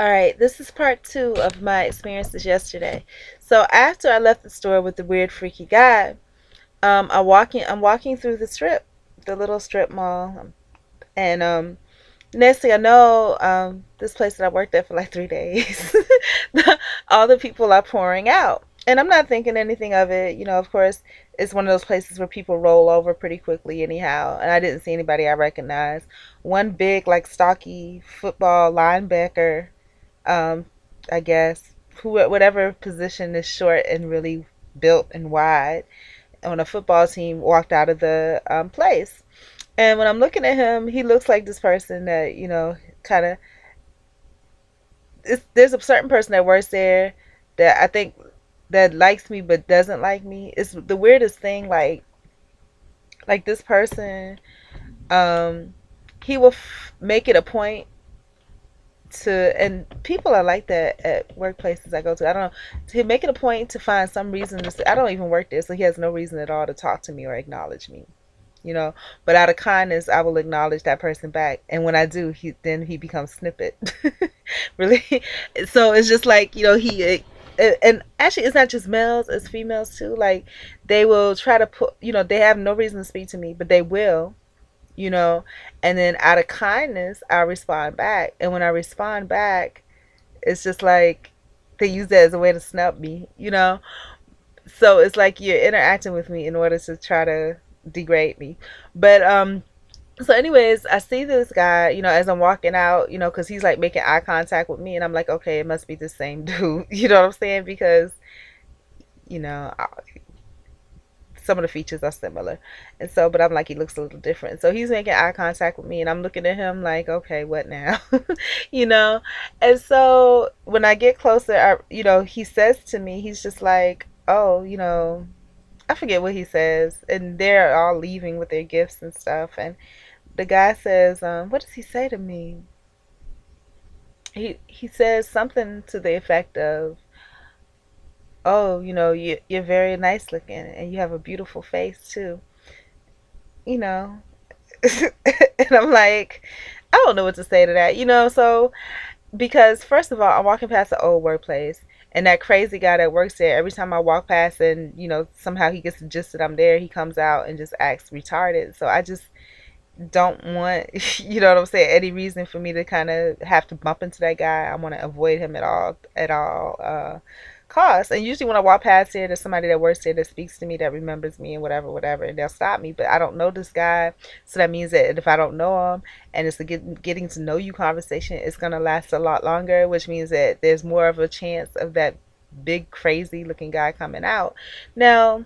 All right, this is part two of my experiences yesterday. So after I left the store with the weird, freaky guy, I'm walking through the strip, the little strip mall, and next thing I know, this place that I worked at for like 3 days, all the people are pouring out. And I'm not thinking anything of it. Of course, it's one of those places where people roll over pretty quickly, anyhow. And I didn't see anybody I recognized. One big, like, stocky football linebacker, um, I guess, whatever position is short and really built and wide, on a football team walked out of the place. And when I'm looking at him, he looks like this person that, kind of, there's a certain person that works there that I think that likes me but doesn't like me. It's the weirdest thing. Like this person, um, he will make it a point to, and people are like that at workplaces I go to. I don't know, to make it a point to find some reason to say, I don't even work there, so he has no reason at all to talk to me or acknowledge me. But out of kindness, I will acknowledge that person back, and when I do, he becomes snippet. Really. So it's just like, and actually it's not just males, it's females too. Like, they will try to put, they have no reason to speak to me, but they will, you know, and then out of kindness, I respond back. And when I respond back, it's just like they use that as a way to snub me. So it's like you're interacting with me in order to try to degrade me. But so anyways, I see this guy, as I'm walking out, because he's like making eye contact with me, and I'm like, okay, it must be the same dude. You know what I'm saying? Because you know, some of the features are similar. And so, but I'm like, he looks a little different. So he's making eye contact with me, and I'm looking at him like, okay, what now? you know? And so when I get closer, he says to me, he's just like, oh, I forget what he says. And they're all leaving with their gifts and stuff. And the guy says, what does he say to me? He says something to the effect of, oh, you're very nice looking, and you have a beautiful face too. you know. And I'm like, I don't know what to say to that. So, because first of all, I'm walking past the old workplace, and that crazy guy that works there, every time I walk past and, somehow he gets the gist that I'm there, he comes out and just acts retarded. So I just don't want, you know what I'm saying, any reason for me to kind of have to bump into that guy. I want to avoid him at all costs. And usually when I walk past here, there's somebody that works there that speaks to me, that remembers me, and whatever, and they'll stop me. But I don't know this guy, so that means that if I don't know him, and it's a getting to know you conversation, it's gonna last a lot longer, which means that there's more of a chance of that big crazy looking guy coming out. Now,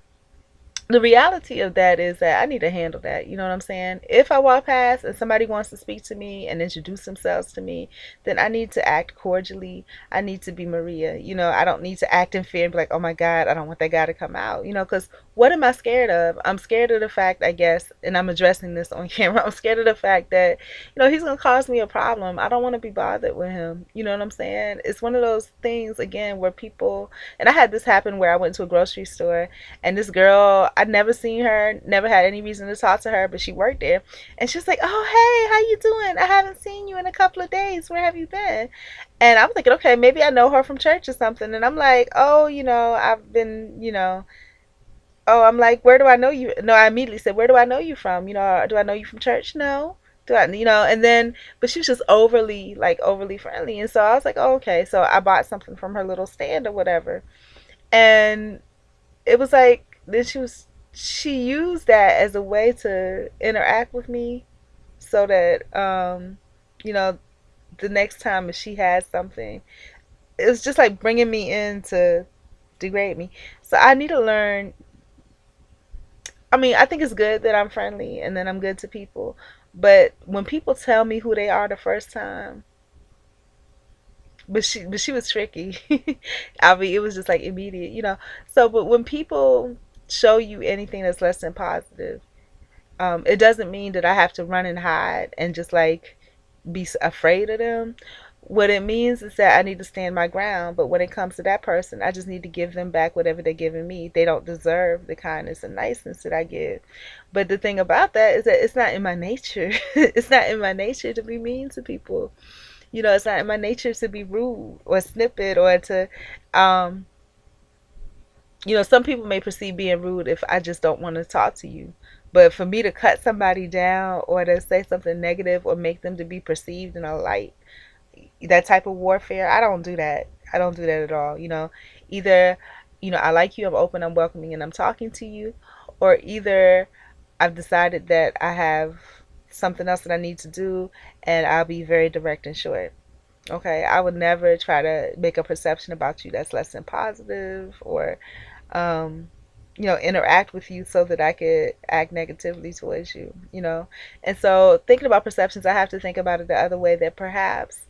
the reality of that is that I need to handle that. You know what I'm saying? If I walk past and somebody wants to speak to me and introduce themselves to me, then I need to act cordially. I need to be Maria. I don't need to act in fear and be like, oh my God, I don't want that guy to come out. Because what am I scared of? I'm scared of the fact, I guess, and I'm addressing this on camera. I'm scared of the fact that, he's going to cause me a problem. I don't want to be bothered with him. You know what I'm saying? It's one of those things, again, where people, and I had this happen where I went to a grocery store, and this girl, I'd never seen her, never had any reason to talk to her, but she worked there. And she was like, oh, hey, how you doing? I haven't seen you in a couple of days. Where have you been? And I'm thinking, okay, maybe I know her from church or something. And I'm like, oh, I've been, oh, I'm like, where do I know you? No, I immediately said, where do I know you from? Do I know you from church? No. Do I, and then, but she was just overly friendly. And so I was like, oh, okay. So I bought something from her little stand or whatever. And it was like, then she used that as a way to interact with me, so that you know the next time if she has something, it's just like bringing me in to degrade me. So I need to learn. I mean, I think it's good that I'm friendly and that I'm good to people, but when people tell me who they are the first time, but she was tricky. I mean, it was just like immediate. So, but when people show you anything that's less than positive, it doesn't mean that I have to run and hide and just like be afraid of them. What it means is that I need to stand my ground. But when it comes to that person, I just need to give them back whatever they're giving me. They don't deserve the kindness and niceness that I give. But the thing about that is that it's not in my nature. It's not in my nature to be mean to people. You know, it's not in my nature to be rude or snippet or to, um, some people may perceive being rude if I just don't want to talk to you. But for me to cut somebody down or to say something negative or make them to be perceived in a light, that type of warfare, I don't do that. I don't do that at all. Either, I like you, I'm open, I'm welcoming, and I'm talking to you, or either I've decided that I have something else that I need to do, and I'll be very direct and short. Okay, I would never try to make a perception about you that's less than positive or, um, interact with you so that I could act negatively towards you, And so thinking about perceptions, I have to think about it the other way that perhaps,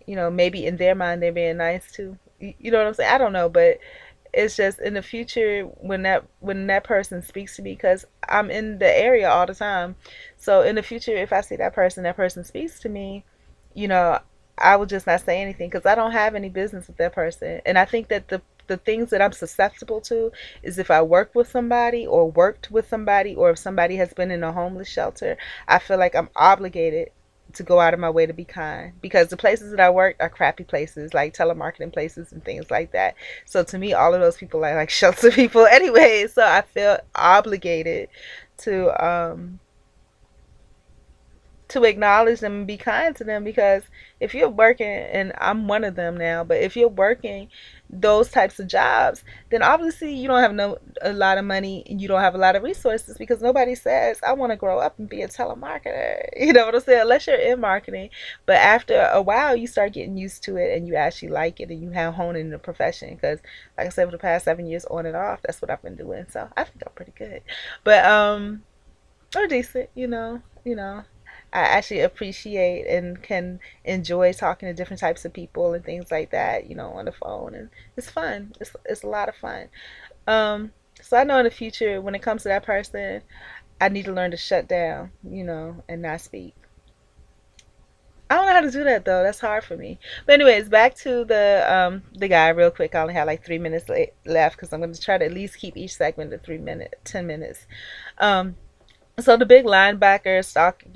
maybe in their mind they're being nice too. You know what I'm saying? I don't know, but it's just in the future when that person speaks to me, because I'm in the area all the time. So in the future, if I see that person speaks to me, you know, I will just not say anything because I don't have any business with that person. And I think that the things that I'm susceptible to is if I work with somebody or worked with somebody or if somebody has been in a homeless shelter, I feel like I'm obligated to go out of my way to be kind because the places that I work are crappy places like telemarketing places and things like that. So to me, all of those people are like shelter people anyway. So I feel obligated to to acknowledge them and be kind to them because if you're working, and I'm one of them now, but if you're working those types of jobs, then obviously you don't have a lot of money and you don't have a lot of resources because nobody says I want to grow up and be a telemarketer. You know what I'm saying? Unless you're in marketing. But after a while you start getting used to it and you actually like it and you have honed in the profession because like I said, for the past 7 years on and off, that's what I've been doing. So I think I'm pretty good. But or decent, I actually appreciate and can enjoy talking to different types of people and things like that, on the phone, and it's fun. It's a lot of fun. So I know in the future when it comes to that person, I need to learn to shut down, and not speak. I don't know how to do that though. That's hard for me. But anyways, back to the guy real quick. I only have like 3 minutes left because I'm going to try to at least keep each segment to 3 minutes, 10 minutes. Um, So the big linebacker, stocky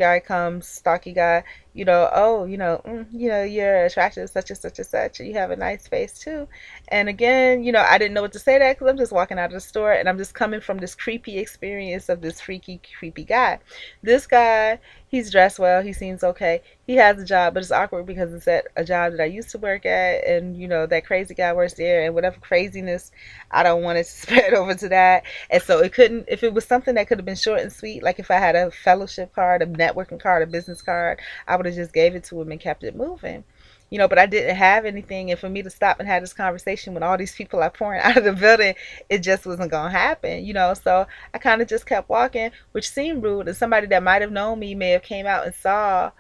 guy, oh, you're attractive, such and such and such. You have a nice face too. And again, I didn't know what to say to that because I'm just walking out of the store and I'm just coming from this creepy experience of this freaky, creepy guy. This guy, he's dressed well. He seems okay. He has a job, but it's awkward because it's at a job that I used to work at, and that crazy guy works there, and whatever craziness, I don't want it to spread over to that. And so it couldn't, if it was something that could have been short and sweet, like if I had a fellowship card, a networking card, a business card, I would have just gave it to him and kept it moving. But I didn't have anything, and for me to stop and have this conversation when all these people are pouring out of the building, it just wasn't gonna happen. So I kind of just kept walking, which seemed rude, and somebody that might have known me may have came out and saw,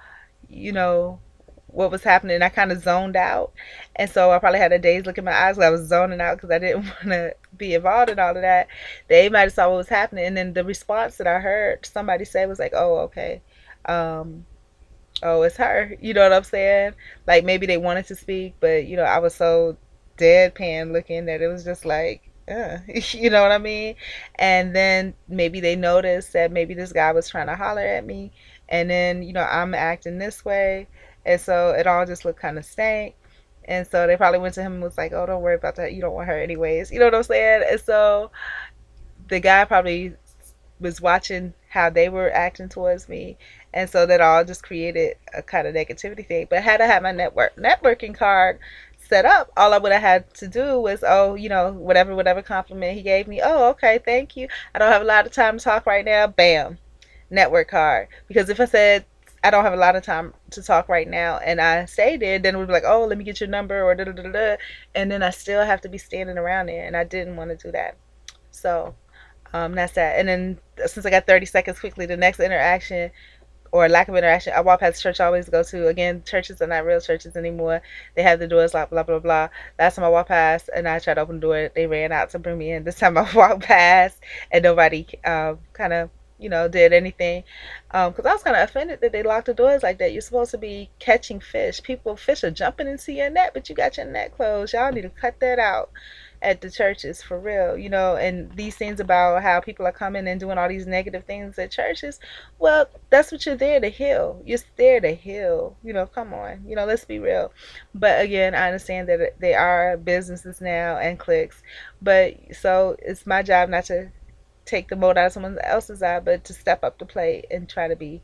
you know, what was happening. I kind of zoned out, and so I probably had a dazed look in my eyes. I was zoning out because I didn't want to be involved in all of that. They might have saw what was happening, and then the response that I heard somebody say was like, "Oh, okay, um, oh, it's her." You know what I'm saying? Like maybe they wanted to speak, but I was so deadpan looking that it was just like, you know what I mean? And then maybe they noticed that maybe this guy was trying to holler at me, and then I'm acting this way, and so it all just looked kind of stank. And so they probably went to him and was like, "Oh, don't worry about that. You don't want her anyways." You know what I'm saying? And so the guy probably was watching how they were acting towards me, and so that all just created a kind of negativity thing. But had I had my networking card set up, all I would have had to do was, oh, whatever compliment he gave me, oh, okay, thank you, I don't have a lot of time to talk right now, bam, network card. Because if I said I don't have a lot of time to talk right now and I stay there, then it would be like, oh, let me get your number or da da da da, and then I still have to be standing around there, and I didn't want to do that. So that's that. And then since I got 30 seconds quickly, the next interaction or lack of interaction, I walk past the church I always go to. Again, churches are not real churches anymore. They have the doors locked, blah, blah, blah. Last time I walked past and I tried to open the door, they ran out to bring me in. This time I walked past and nobody kind of did anything. Because I was kind of offended that they locked the doors like that. You're supposed to be catching fish. Fish are jumping into your net, but you got your net closed. Y'all need to cut that out at the churches for real, and these things about how people are coming and doing all these negative things at churches. Well, that's what you're there to heal. You're there to heal. Come on. Let's be real. But again, I understand that they are businesses now and cliques. But so it's my job not to take the mold out of someone else's eye, but to step up to plate and try to be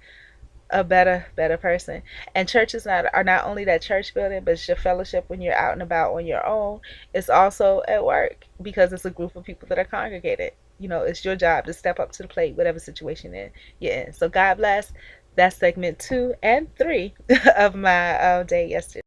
a better person. And churches are not only that church building, but it's your fellowship when you're out and about on your own. It's also at work because it's a group of people that are congregated. It's your job to step up to the plate, whatever situation you're in. So God bless. That's segment 2 and 3 of my day yesterday.